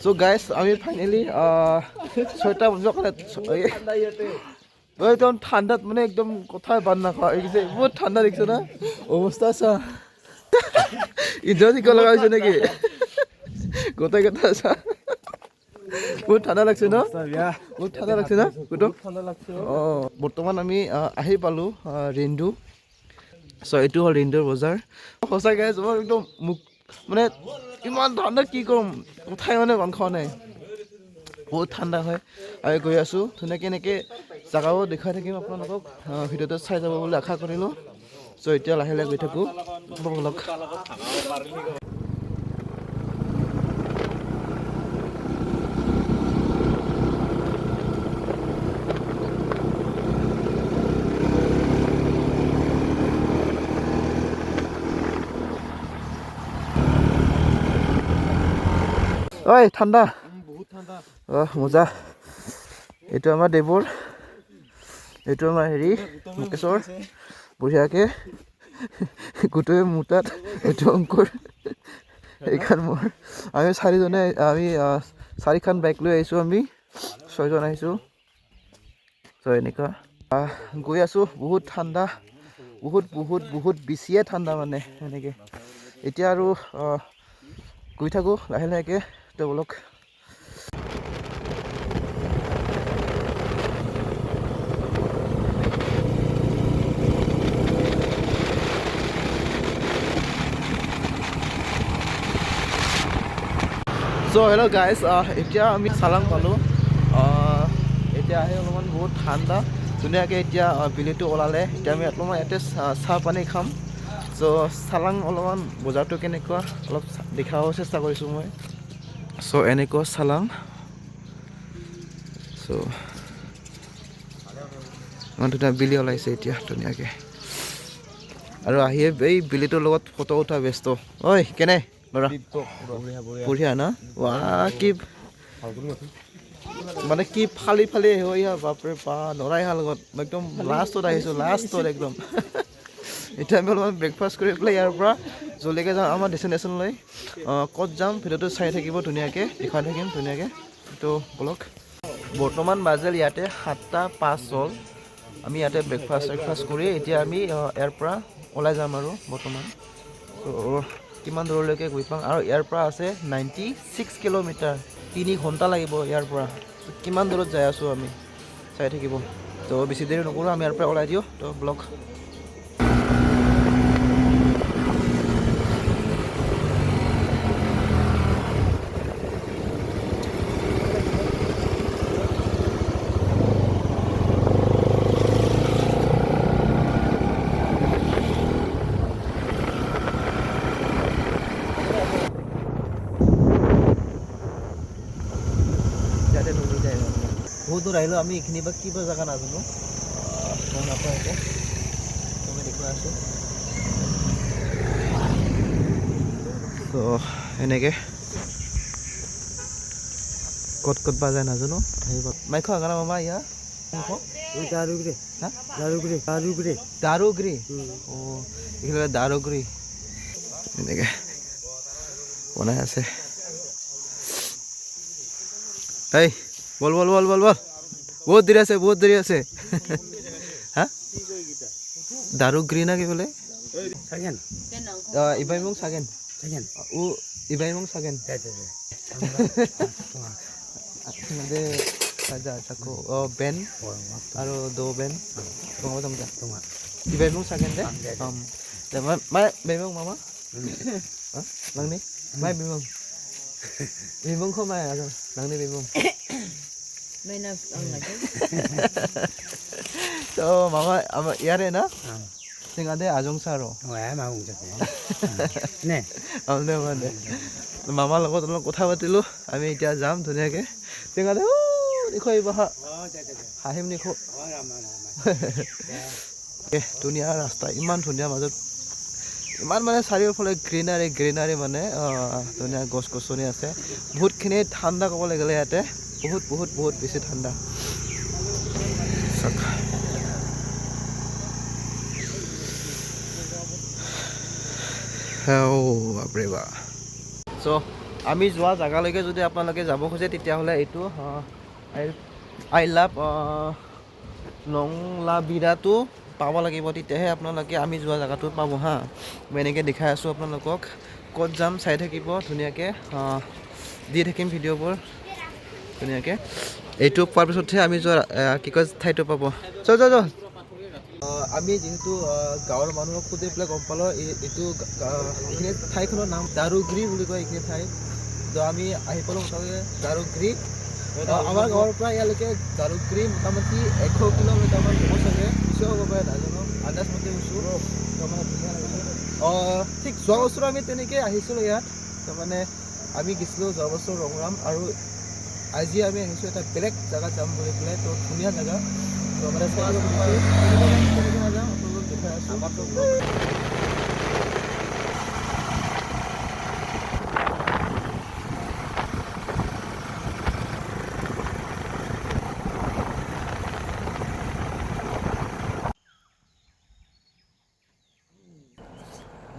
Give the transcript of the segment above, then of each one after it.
So guys, আমি finally 6টা বজাৰ কাৰণে একদম ঠাণ্ডাত মানে একদম কথাই বাদ নাখাওঁ দেখিছে বহুত ঠাণ্ডা দেখিছে না অৱস্থা চা ইঞ্জয় শিকিব লগা হৈছে নেকি গোটেই কেইটা চা বহুত ঠাণ্ডা লাগছে ন বহুত ঠাণ্ডা লাগছে না অঁ বৰ্তমান আমি আহি পালোঁ ৰেইনডু চ' এইটো হ'ল ৰেইনডুৰ বজাৰ সঁচাকৈ মই একদম মোক মানে ইমান ঠাণ্ডা কি ক'ম কথাই মানে মাংস নাই বহুত ঠাণ্ডা হয় আমি গৈ আছোঁ ধুনীয়াকৈ এনেকৈ জেগাবোৰ দেখুৱাই থাকিম আপোনালোকক ভিডিঅ'টো চাই যাব বুলি আশা কৰিলোঁ চ' এতিয়া লাহে লাহে গৈ থাকোঁ ব'লক ঐ ঠাণ্ডা বহুত ঠাণ্ডা মজা এইটো আমাৰ দেৱৰ এইটো আমাৰ হেৰি মুকেশ্বৰ বঢ়িয়াকৈ গোটেই মোৰ তাত এইটো অংকুৰ এইখন মোৰ আমি চাৰিজনে আমি 4খন বাইক লৈ আহিছোঁ আমি 6জন আহিছোঁ চ' এনেকুৱা গৈ আছোঁ বহুত ঠাণ্ডা বহুত বহুত বহুত বেছিয়ে ঠাণ্ডা মানে এনেকৈ এতিয়া আৰু গৈ থাকোঁ লাহে লাহেকৈ ব'লক চ' হেল্ল' গাইজ এতিয়া আমি চালাং পালোঁ এতিয়া আহি অলপমান বহুত ঠাণ্ডা ধুনীয়াকৈ এতিয়া বিলিটো ওলালে এতিয়া আমি অলপমান ইয়াতে চাহ পানী খাম চ' চালাং অলপমান বজাৰটো কেনেকুৱা অলপ দেখাব চেষ্টা কৰিছোঁ মই চ' এনেকুৱা চালাং চ' ইমান ধুনীয়া বিলি ওলাইছে এতিয়া ধুনীয়াকৈ আৰু আহিয়ে এই বিলিটোৰ লগত ফটো উঠা ব্যস্ত ঐ কেনে ল'ৰা বঢ়িয়া না ৱা কি মানে কি ফালি ফালি আহিব বাপৰে বা নৰাই অহাৰ লগত একদম লাষ্টত আহিছোঁ লাষ্টত একদম এতিয়া আমি অলপমান ব্ৰেকফাষ্ট কৰি পেলাই ইয়াৰ পৰা জলদিকৈ যাম আমাৰ ডেষ্টিনেশ্যনলৈ ক'ত যাম ভিডিঅ'টো চাই থাকিব ধুনীয়াকৈ দেখাই থাকিম ধুনীয়াকৈ তো ব'লক বৰ্তমান বাজিল ইয়াতে 7টা 5 হ'ল আমি ইয়াতে ব্ৰেকফাষ্ট কৰি এতিয়া আমি ইয়াৰ পৰা ওলাই যাম আৰু বৰ্তমান ত' কিমান দূৰলৈকে গৈ পাম আৰু ইয়াৰ পৰা আছে 96 কিলোমিটাৰ 3 ঘণ্টা লাগিব ইয়াৰ পৰা কিমান দূৰত যাই আছোঁ আমি চাই থাকিব তো বেছি দেৰি নকৰোঁ আমি ইয়াৰ পৰা ওলাই দিওঁ তো ব্লগ বহুত দূৰ আহিলোঁ আমি এইখিনি বা কিবা জেগা নাজানো গম নাপাওঁ একো মই দেখুৱাই আছোঁ তো এনেকৈ ক'ত ক'ত বা যায় নাজানো আহিব মাইক হাগা না মামা ইয়া দাৰুগুৰি অঁ এইফালে দাৰুগুৰি এনেকৈ বনাই আছে এই বল বল বল বল বল বহুত দেৰি আছে হা দাৰুগুৰি না কি বোলে ইবাইমং চাগেন ও ইবাইমং চাগেন দে saja sako ben aro do ben tunggu tunggu ibaimung sagen deh deh mai baimung mama lang ni mai baimung kok mai lang ni baimung mai na lagi so mama ama yare na sing ade ajong saro mau নে আমনে মানে মামাৰ লগত অলপ কথা পাতিলোঁ আমি এতিয়া যাম ধুনীয়াকৈ টেঙাতে দেখো আহিব হাঁহিম দেখো ধুনীয়া ৰাস্তা ইমান ধুনীয়া মাজত ইমান মানে চাৰিওফালে গ্ৰীনাৰী মানে ধুনীয়া গছ গছনি আছে বহুতখিনি ঠাণ্ডা ক'বলৈ গ'লে ইয়াতে বহুত বেছি ঠাণ্ডা বাপৰে বা চ' আমি যোৱা জেগালৈকে যদি আপোনালোকে যাব খোজে তেতিয়াহ'লে এইটো আই লাভ নংলাবিৰাটো পাব লাগিব, তেতিয়াহে আপোনালোকে আমি যোৱা জেগাটো পাব হা। মই এনেকৈ দেখাই আছোঁ আপোনালোকক, ক'ত যাম চাই থাকিব ধুনীয়াকৈ, দি থাকিম ভিডিঅ'বোৰ ধুনীয়াকৈ। এইটো পোৱাৰ পিছতহে আমি যোৱা কি কয় ঠাইটো পাব। আমি যিহেতু গাঁৱৰ মানুহক সুধি পেলাই গম পালোঁ এইটো এইখিনি ঠাইখনৰ নাম দাৰুগিৰি বুলি কয় এইখিনি ঠাই। তো আমি আহি পালোঁ মোটামুটি দাৰুগিৰি। আমাৰ গাঁৱৰ পৰা ইয়ালৈকে দাৰুগিৰি মোটামুটি 100 কিলোমিটাৰমান হ'ব চাগে, বেছিও হ'ব পাৰে নাজানো, আন্দাজ মতে কৈছোঁ। তাৰমানে ধুনীয়া লাগিছে। ঠিক যোৱা বছৰ আমি তেনেকৈ আহিছিলোঁ ইয়াত, তাৰমানে আমি গৈছিলোঁ যোৱা বছৰ ৰংৰাম, আৰু আজি আমি আহিছোঁ এটা বেলেগ জেগাত যাম বুলি পেলাই। তো ধুনীয়া জেগা, তো মানে নাযাওঁ আপোনালোকক দেখাই আছোঁ।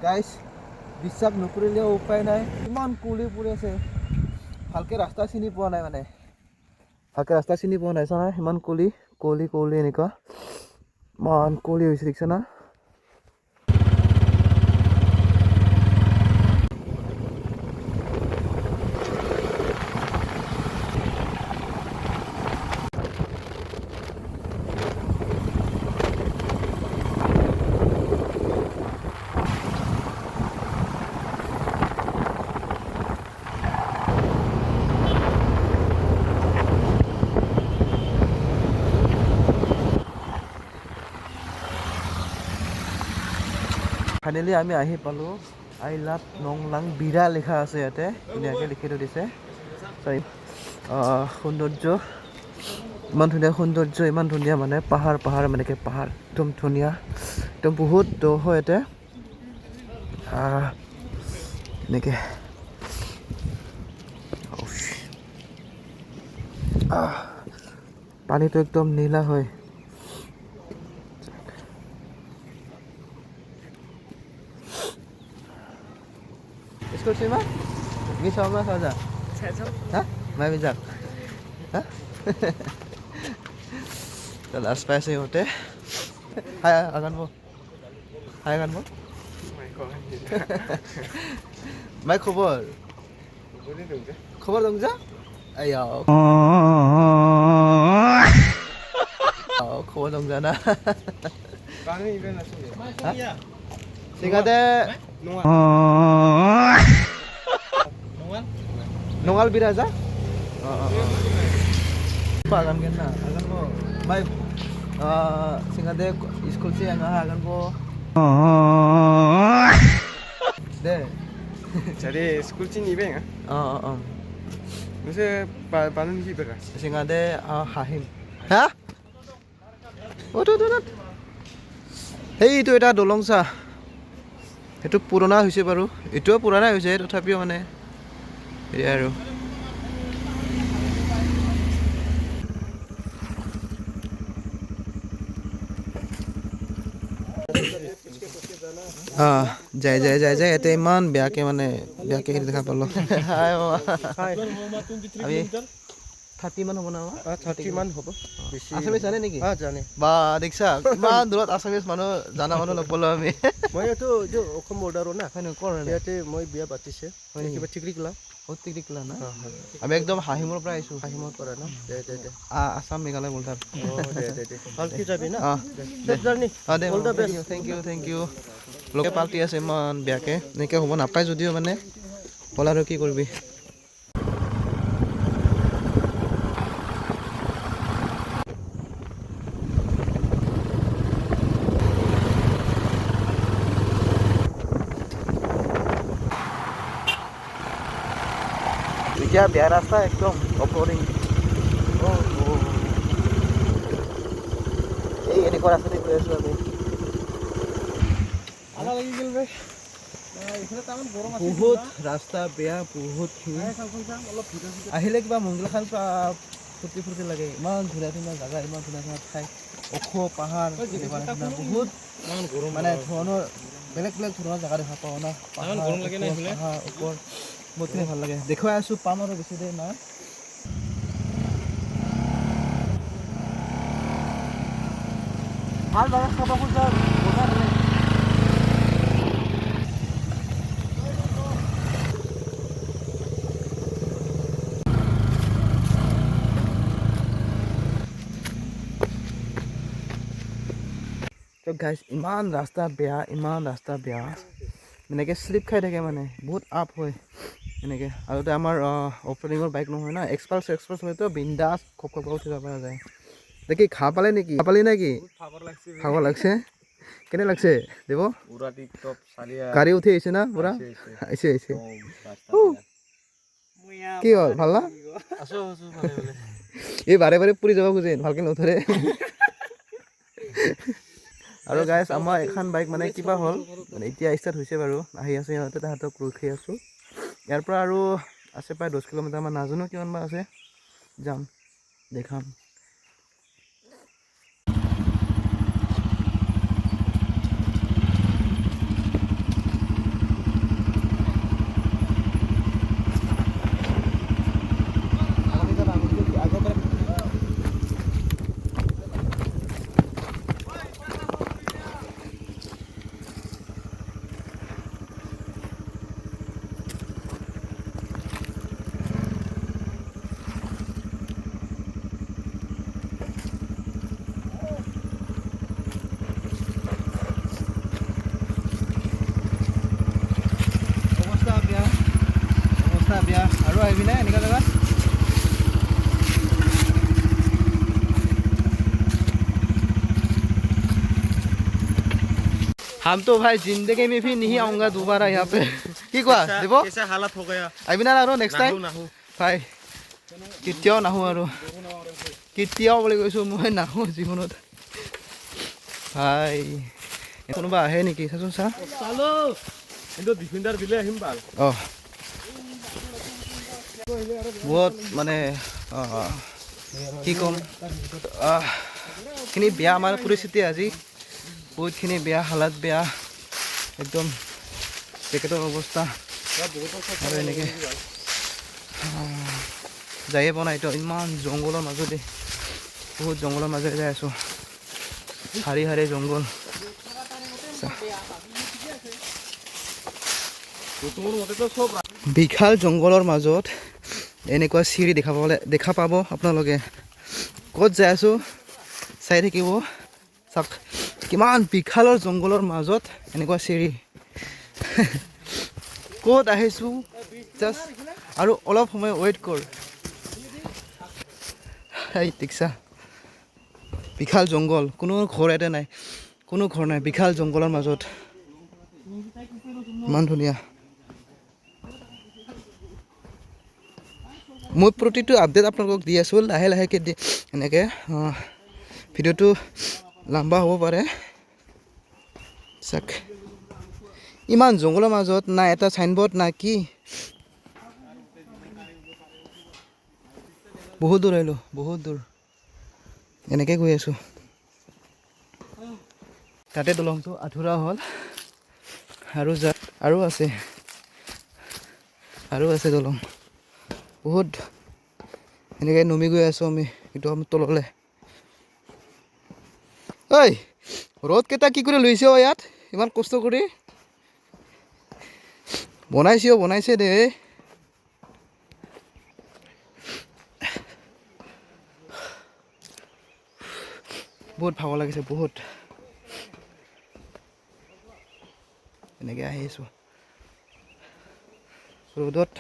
গাইজ বিশ্বাস নকৰিলেও উপায় নাই, ইমান কুঁৱলী পৰি আছে, ভালকৈ ৰাস্তা চিনি পোৱা নাই, মানে ভালকৈ ৰাস্তা চিনি পোৱা নাই চানা, ইমান কুঁৱলী এনেকুৱা ইমান কুঁৱলী হৈছে দেখিছে না। ফাইনেলি আমি আহি পালোঁ, আই লাভ নংলাবিৰা লিখা আছে ইয়াতে, ধুনীয়াকৈ লিখি থৈ দিছে। সৌন্দৰ্য ইমান ধুনীয়া, সৌন্দৰ্য ইমান ধুনীয়া, মানে পাহাৰ মানে কি পাহাৰ একদম ধুনীয়া, একদম বহুত দ হয় ইয়াতে এনেকৈ। পানীটো একদম নীলা হয়। Iskur sih mah? Bisa mah saja. Hah? Mai bisa. Hah? Kalau spicy hote. Hai akan mo. Hai akan mo. Mai khobor. Khobor dong ja? Ayo. Khobor dong ja na. Kani iben asu. Hah? Singade Nongal biraja? Agan kena, agan mo. Mai singade school sih yang agan mo. Deh. Jadi school sini ibeng ah? Mesti panen sih berah. Singade hahim. Hah? Tuh. Hey, itu এটা দলং চা, সেইটো পুৰণা হৈছে বাৰু, এইটোও পুৰণা হৈছে, তথাপিও মানে হেৰি আৰু যায় ইয়াতে ইমান বেয়াকৈ হেৰি দেখা পালোঁ। আমি 30 মান হ'ব না? 30 মান হ'ব। আছামিজ জানে নেকি? জানে। বা দেখিছা ইমান দূৰত আছামিজ মানুহ জানা মানুহ লগ পালোঁ আমি। মই এইটো অসম বৰ্ডাৰো না, হয় নহয়, ক'ৰ ইয়াতে মই বিয়া পাতিছে কিবা টিকৰিকলা টিকৰিকলা না? আমি একদম হাহিমৰ পৰা আহিছোঁ। হাহিমৰ পৰা ন? দে আছাম মেঘালয় বলধাৰ। দে ভালকৈ যাবি না? Thank you. লোকে পাল্টি আছে ইমান বেয়াকৈ, এনেকৈ হ'ব নাপায় যদিও মানে হ'ল আৰু কি কৰিবি। এতিয়া বেয়া ৰাস্তা একদম অফৰোডিং। এই এনেকুৱা ৰাস্তাতে গৈ আছোঁ আমি। বহুত ৰাস্তা বেয়া, বহুত আহিলে কিবা মংগলখান ফূৰ্তি লাগে, ইমান ধুনীয়া জেগা, ইমান ধুনীয়া ঠাই, ওখ পাহাৰ, বহুত মানে ধৰণৰ বেলেগ ধৰণৰ জেগা দেখা পাওঁ না, পাহাৰ ওপৰ বহুতখিনি ভাল লাগে দেখুৱাই আছোঁ পাম আৰু বেছি দেৰি নাই ভাল জাগা চাব খোজা বজা বেলেগ তো গাইজ ইমান ৰাস্তা বেয়া এনেকৈ শ্লিপ খাই থাকে মানে বহুত আপ হয় এনেকৈ আৰু আমাৰ অফ-ৰ'ডিঙৰ বাইক নহয় না এক্সপাল্ছ হয়তো বিন্দাছ খপ উঠি যাব পৰা যায় দেখি ঘাঁহ পালে নেকি ঘাঁহ পালি নেকি খাব লাগছে কেনে লাগছে দেৱ গাড়ী উঠি আহিছে না পুৰা আহিছে কি হ'ল ভাল না এই বাৰে পুৰি যাব খোজে ভালকৈ নধৰে আৰু গাইজ আমাৰ এখন বাইক মানে কিবা হ'ল মানে এতিয়া ষ্টাৰ্ট হৈছে বাৰু আহি আছে সিহঁতে তাহাঁতক ৰখি আছোঁ ইয়াৰ পৰা আৰু আছে প্ৰায় 10 কিলোমিটাৰমান নাজানো কিমান বা আছে যাম দেখাম বিয়া আৰু আহিবি না এনেকুৱা জেগাত हम तो भाई जिंदगी में भी नहीं आऊंगा दोबारा यहाँ पे কি কোৱা দিব कैसा हालत हो गया আহিবি না আৰু নেক্সট টাইম ভাই কেতিয়াও নাহোঁ আৰু কেতিয়াও বুলি কৈছোঁ মই নাহোঁ জীৱনত ভাই কোনোবা আহে নেকি চাচোন চা চালো কিন্তু ডিফেন্ডাৰ দিলে আহিম ভাল অঁ বহুত মানে কি ক'ম খিনি বেয়া আমাৰ পৰিস্থিতি আজি বহুতখিনি বেয়া হালাত বেয়া একদম পেকেটৰ অৱস্থা আৰু এনেকৈ যায়ে পোৱা নাই ইমান জংঘলৰ মাজতে বহুত জংঘলৰ মাজেৰে যাই আছোঁ হাৰি জংঘল বিশাল জংঘলৰ মাজত এনেকুৱা চিৰি দেখা পাব আপোনালোকে ক'ত যাই আছোঁ চাই থাকিব চাওক কিমান বিশালৰ জংঘলৰ মাজত এনেকুৱা চিৰি ক'ত আহিছোঁ জাষ্ট আৰু অলপ সময় ৱেইট কৰ এই টিকছা বিশাল জংঘল কোনো ঘৰ এটা নাই কোনো ঘৰ নাই বিশাল জংঘলৰ মাজত ইমান ধুনীয়া মই প্ৰতিটো আপডেট আপোনালোকক দি আছোঁ লাহে লাহেকৈ এনেকৈ ভিডিঅ'টো লম্বা হ'ব পাৰে চাক ইমান জংঘলৰ মাজত না এটা চাইনবোৰ্ড না কি বহুত দূৰ আহিলোঁ বহুত দূৰ এনেকৈ গৈ আছোঁ তাতে দলংটো আধৰুৱা হ'ল আৰু আছে দলং বহুত এনেকৈ নমি গৈ আছোঁ আমি এইটো আমি তললৈ ঐ ৰ'দকেইটা কি কৰি লৈছে ইয়াত ইমান কষ্ট কৰি বনাইছে দে বহুত ভাগৰ লাগিছে বহুত এনেকৈ আহি আছোঁ ৰ'দত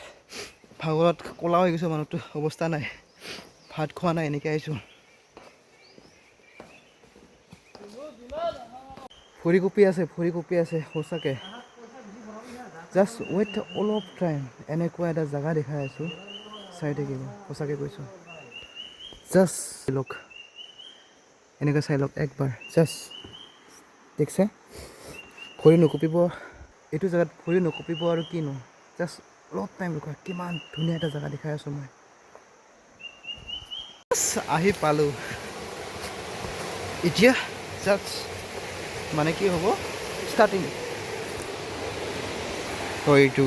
ভাগৰত ক'লা হৈ গৈছোঁ মানুহটো অৱস্থা নাই ভাত খোৱা নাই এনেকৈ আহিছোঁ ভৰি কঁপি আছে সঁচাকৈ জাষ্ট ৱেইট অলপ টাইম এনেকুৱা এটা জেগা দেখাই আছোঁ চাই থাকিব সঁচাকৈ কৈছোঁ জাষ্ট লওক এনেকৈ চাই লওক একবাৰ জাষ্ট দেখিছে ভৰি নকঁপিব এইটো জেগাত ভৰি নকঁপিব আৰু কিনো জাষ্ট অলপ টাইম ৰখা কিমান ধুনীয়া এটা জেগা দেখাই আছোঁ মই আহি পালোঁ এতিয়া জাষ্ট মানে কি হ'ব ষ্টাৰ্টিং এইটো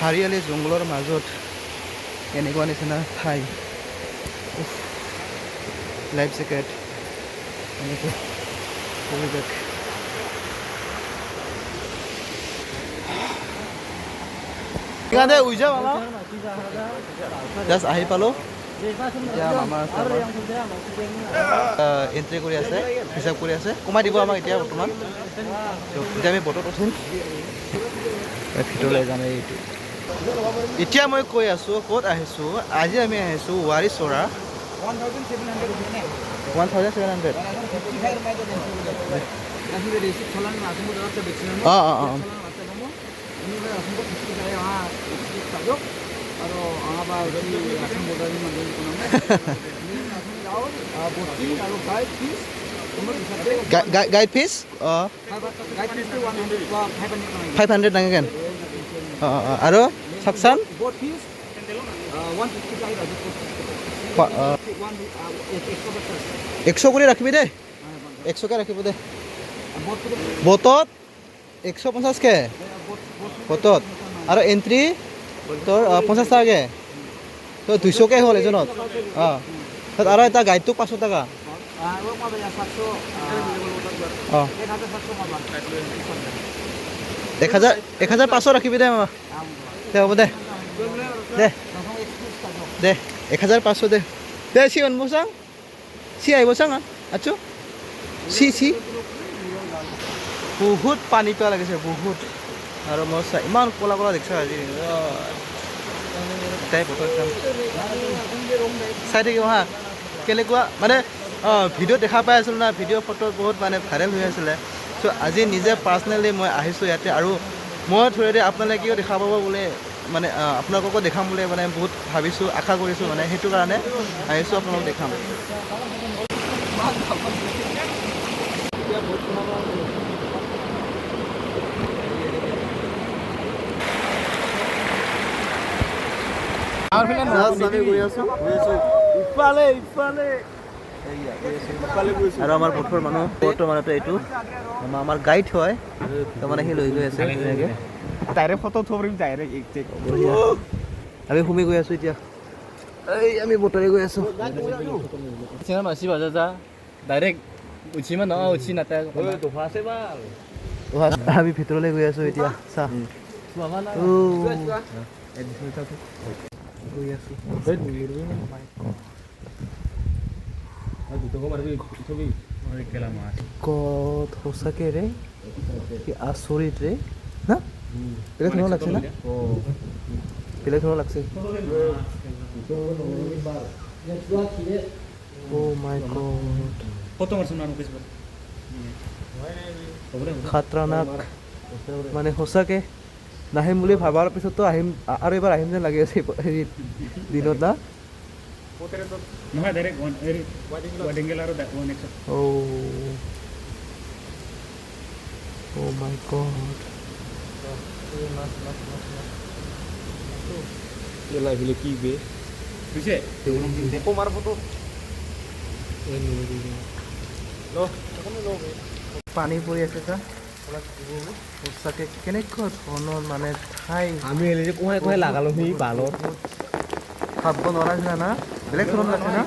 হাৰিয়ালি জংঘলৰ মাজত এনেকুৱা নিচিনা ঠাই লাইফ জেকেট এনেকৈ পৰিৱেশ সেইকাৰণে উই যাম আমাৰ জাষ্ট আহি পালোঁ এতিয়া মামা আছে এণ্ট্ৰি কৰি আছে হিচাপ কৰি আছে কমাই দিব আমাক এতিয়া বৰ্তমান এতিয়া আমি বটত উঠিম ভিতৰলৈ যাম এইটো এতিয়া মই কৈ আছোঁ ক'ত আহিছোঁ আজি আমি আহিছোঁ ৱাৰীচৰা 1700 অঁ অঁ অঁ গাইড ফিজ অঁ 500 নাগেন অঁ অঁ আৰু চাকচান 100 কৰি ৰাখিবি দেই 100কে ৰাখিব দে বটত 150কে বটত আৰু এণ্ট্ৰি তোৰ 50 টকাকৈ তোৰ 200কে হ'ল এজনত অঁ তাত আৰু এটা গাইডটোক 500 টকা অঁ 1500 ৰাখিবি দে মামা দে হ'ব দে দে দে 1500 দে দে চি অনব চাং চি আহিব চাং আছো চি বহুত পানী পেলা লাগিছে বহুত আৰু মই ইমান ক'লা ক'লা দেখিছোঁ আজি তাই বটল খাম চাই থাকিব হা কেনেকুৱা মানে ভিডিঅ' দেখা পাই আছিলোঁ না ভিডিঅ' ফটো বহুত মানে ভাইৰেল হৈ আছিলে চ' আজি নিজে পাৰ্চনেলি মই আহিছোঁ ইয়াতে আৰু মই থ্ৰুৱেদি আপোনালোকে কিয় দেখা পাব বোলে মানে আপোনালোককো দেখাম বুলি মানে বহুত ভাবিছোঁ আশা কৰিছোঁ মানে সেইটো কাৰণে আহিছোঁ আপোনালোকক দেখাম আৰু আমাৰ পথৰ মানুহ বৰ্তমানতে এইটো আমাৰ গাইড হয় তাৰমানে সি লৈ গৈ আছে ধুনীয়াকৈ ডাইৰেক্ট ফটো থৰিম ডাইৰেক্ট আমি সোমাই গৈ আছোঁ এতিয়া এই আমি বতৰে গৈ আছোঁ masih baca direct uji mana uji nata আমি ভিতৰলৈ গৈ আছোঁ এতিয়া চা গৈ আছোঁ কত সঁচাকৈ ৰে কি আচৰিত ৰে না বেলেগ ধৰণৰ লাগছে না বেলেগ ধৰণৰ লাগছে Oh my god. foto marsunan Facebook খাতৰানাক মানে সঁচাকৈ নাহিম বুলি ভাবাৰ পিছততো আহিম আৰু এবাৰ আহিম যেন লাগি আছে হেৰিত দিনত না নহয় direct wadingel আৰু one extra Oh my god. Yalah bila kibe. bisa Pomar foto. Loh, পানী পৰি আছে তা সঁচাকৈ কেনেকুৱা ধৰণৰ মানে ঠাই আমি এলে যে কোহাই কোহাই লাগালো হি বালৰ ভাবিব নোৱাৰা নিচিনা না বেলেগ ধৰণৰ লাগছে না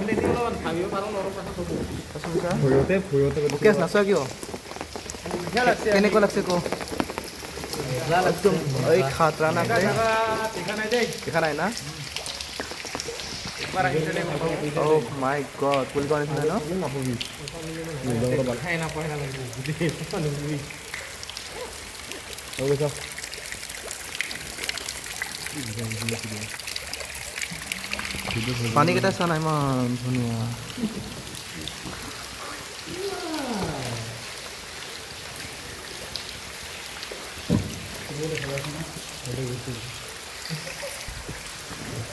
ভয়তে কেছ নাচোৱা কিয় কেনেকুৱা লাগছে ক একদম এই খাতৰানাক দেখা নাই না Oh my god, পুলিক নিচিনা ন পানীকেইটা চোৱা নাই ইমান ধুনীয়া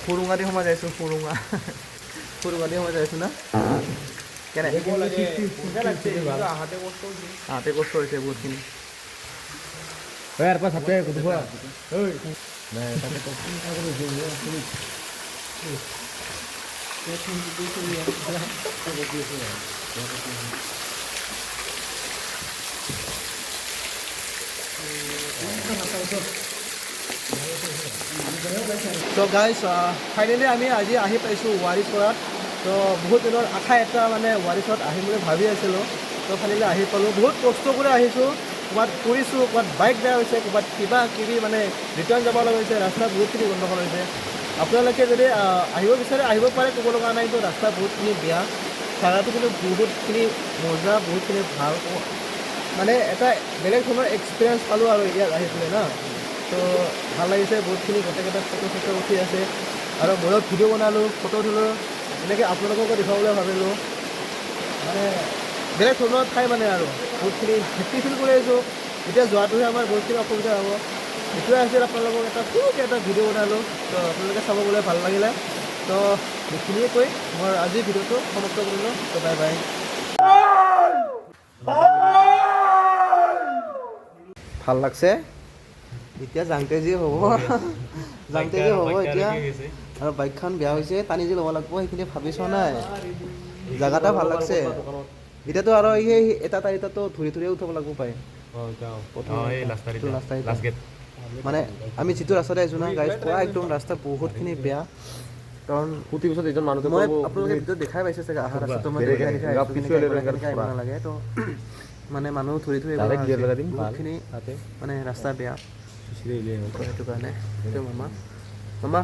ফুৰুঙা দি সোমাই যাইছোঁ ফুৰুঙা দি সোমাই যাইছোঁ না কেনে আহাতে কষ্ট হৈছে বহুতখিনি ইয়াৰ পৰা চাপে কত হোৱা তো গাইজ ফাইনেলি আমি আজি আহি পাইছোঁ ৱাৰিছপাৰাত। তো বহুত দিনৰ আশা এটা মানে ৱাৰিছত আহিম বুলি ভাবি আছিলোঁ। তো ফাইনেলি আহি পালোঁ। বহুত কষ্ট কৰি আহিছোঁ, ক'ৰবাত পৰিছোঁ, ক'ৰবাত বাইক বেয়া হৈছে, ক'ৰবাত কিবা কিবি মানে ৰিটাৰ্ণ যাব লগা হৈছে, ৰাস্তা বহুতখিনি গণ্ডগোল হৈছে। আপোনালোকে যদি আহিব বিচাৰে আহিব পাৰে, ক'ব লগা নাই। কিন্তু ৰাস্তা বহুতখিনি বেয়া, জাগাটো কিন্তু বহুতখিনি মজা, বহুতখিনি ভাল, মানে এটা বেলেগ ধৰণৰ এক্সপিৰিয়েঞ্চ পালোঁ আৰু ইয়াত আহি পেলাই না। তো ভাল লাগিছে বহুতখিনি, গোটেইকেইটা ফটো উঠি আছে আৰু ময়ো ভিডিঅ' বনালোঁ, ফটো উঠিলোঁ, এনেকৈ আপোনালোককো দেখুৱাবলৈ ভাবিলোঁ। মানে বেলেগ ধৰণৰ ঠাই মানে আৰু বহুতখিনি হেপ্পী ফিল কৰি আছোঁ। এতিয়া যোৱাটোহে আমাৰ বহুতখিনি অসুবিধা হ'ব। এইটোৱে আছিল আপোনালোকক এটা সৰুকৈ এটা ভিডিঅ' বনালোঁ। তো আপোনালোকে চাব গ'লে ভাল লাগিলে। তো এইখিনিয়ে কৈ মই আজিৰ ভিডিঅ'টো সমাপ্ত কৰিলোঁ। তো বাই বাই। ভাল লাগছে এতিয়া যাওঁতে যি হ'ব এতিয়া, আৰু বাইকখন বেয়া হৈছে, টানি যি ল'ব লাগিব সেইখিনি ভাবি চোৱা নাই। জাগাটা ভাল লাগছে। এতিয়াতো আৰু সেই এটাতো ধৰি উঠাব লাগিব পায়। মানে আমি যিটো ৰাস্তাতে আহিছোঁ না গাড়ী পুৰা একদম ৰাস্তা বহুতখিনি বেয়া। কাৰণ প্ৰতি বছৰ এজন মানুহ মই আপোনালোকে ভিডিঅ'ত দেখাই পাইছে চাগে, অহা ৰাস্তাটো মই দেখাই আহিব নালাগে। তো মানে মানুহ ধৰি বহুতখিনি মানে ৰাস্তা বেয়া, সেইটো কাৰণে। সেইটো মামা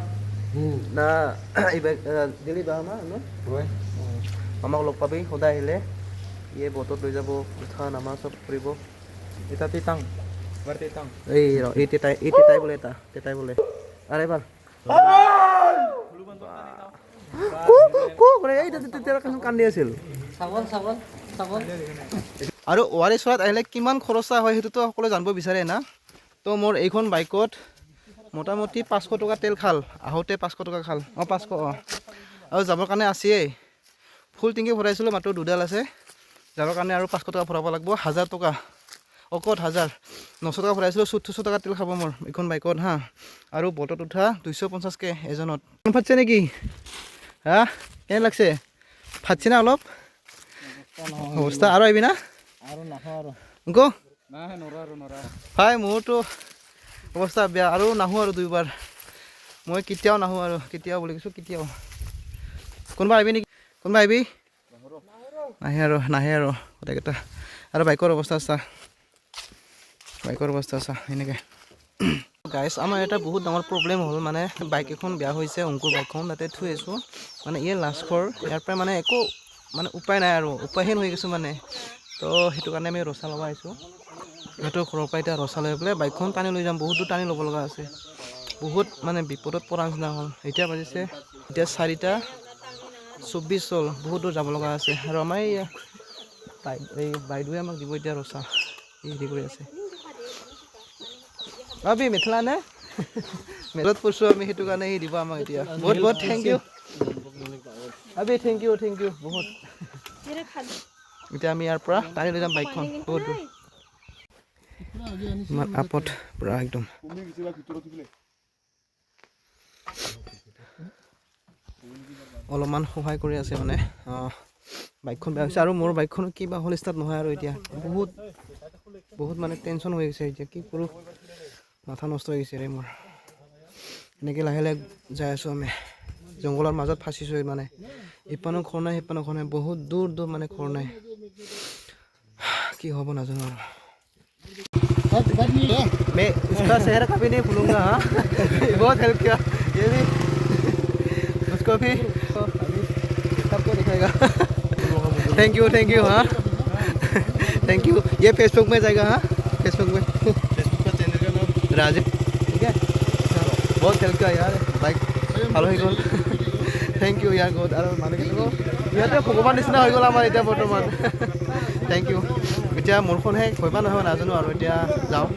না এইবাৰ গেলি বা মামাক লগ পাবি সদায় আহিলে। ইয়ে বটত লৈ যাব, উঠা নামা চব কৰিব। এই তেতাই বোলে, তেতাই বোলে আৰে এবাৰ কান্দি আছিল। আৰু ৱাৰিছপাৰাত আহিলে কিমান খৰচা হয় সেইটোতো সকলোৱে জানিব বিচাৰে না। তো মোৰ এইখন বাইকত মোটামুটি 500 টকা তেল খাল, আহোঁতে 500 টকা খাল, 500 আৰু যাবৰ কাৰণে আছেই। ফুল টেংকি ভৰাইছিলোঁ, মাত্ৰ 2ডাল আছে। যাবৰ কাৰণে আৰু 500 টকা ভৰাব লাগিব, 1000 টকা ক'ত 900 টকা ভৰাইছিলোঁ। 1400 টকা তেল খাব মোৰ এইখন বাইকত হা। আৰু বটত উঠা 250কৈ এজনত। ফাটছে নেকি হা? কেনে লাগছে? ফাটছে না অলপ অৱস্থা? আৰু আহিবি না ভাই? মোৰতো অৱস্থা বেয়া, আৰু নাহোঁ আৰু 2বাৰ। মই কেতিয়াও নাহোঁ আৰু, কেতিয়াও বুলি কৈছোঁ, কেতিয়াও। কোনোবা আহিবি নেকি? কোনোবা আহিবি? নাহে আৰু গোটেইকেইটা। আৰু বাইকৰ অৱস্থা চা এনেকৈ। গাইছ আমাৰ এটা বহুত ডাঙৰ প্ৰব্লেম হ'ল, মানে বাইক এখন বেয়া হৈছে, অংকুৰ বাইকখন তাতে থৈ আছোঁ। মানে ইয়ে লাষ্টৰ ইয়াৰ পৰা মানে একো মানে উপায় নাই আৰু, উপায়হীন হৈ গৈছোঁ মানে। তো সেইটো কাৰণে আমি ৰচা ল'ব আহিছোঁ। সিহঁতৰ ঘৰৰ পৰা এতিয়া ৰচা লৈ পেলাই বাইকখন টানি লৈ যাম। বহুত দূৰ টানি ল'ব লগা আছে, বহুত মানে বিপদত পৰা নিচিনা হ'ল। এতিয়া বাজিছে 4:24 হ'ল, বহুত দূৰ যাব লগা আছে। আৰু আমাৰ এই বাইদেৱে আমাক দিব এতিয়া ৰচা, হেৰি কৰি আছে। আবি মেখেলা নে মেলত পৰিছোঁ আমি, সেইটো কাৰণে সি দিব আমাক এতিয়া। বহুত থেংক ইউ আবি, থেংক ইউ বহুত। এতিয়া আমি ইয়াৰ পৰা টানি লৈ যাম বাইকখন, বহুত দূৰ। ইমান আপত পূৰা একদম। অলপমান সহায় কৰি আছে মানে। বাইকখন বেয়া হৈছে, আৰু মোৰ বাইকখন কিবা হ'ল ষ্টাৰ্ট নহয় আৰু এতিয়া। বহুত মানে টেনশ্যন হৈ গৈছে এতিয়া, কি কৰোঁ মাথা নষ্ট হৈ গৈছে ৰে মোৰ। এনেকৈ লাহে লাহে যাই আছোঁ আমি, জংঘলৰ মাজত ফাঁচিছোঁ মানে। ইপানো ঘৰ নাই, সিপানো ঘৰ নাই, বহুত দূৰ মানে ঘৰ নাই। কি হ'ব নাজানো আৰু। मैं इसका चेहरा कभी नहीं भूलूंगा। हाँ बहुत हेल्प किया ये भी, उसको भी अभी सबको दिखाएगा। थैंक यू हाँ थैंक यू। ये फेसबुक में जाएगा। हाँ फेसबुक में, फेसबुक का चैनल का नाम राजीव, ठीक है। बहुत हेल्प किया यार, बाइक ভাল হৈ গ'ল। থেংক ইউ ইয়াৰ বহুত। আৰু মানুহকেইটাকো ইয়াতে ভগৱান নিচিনা হৈ গ'ল আমাৰ এতিয়া বৰ্তমান। Thank you. এতিয়া মোৰখনহে ভয় পা নহয় নাজানো আৰু, এতিয়া যাওঁ।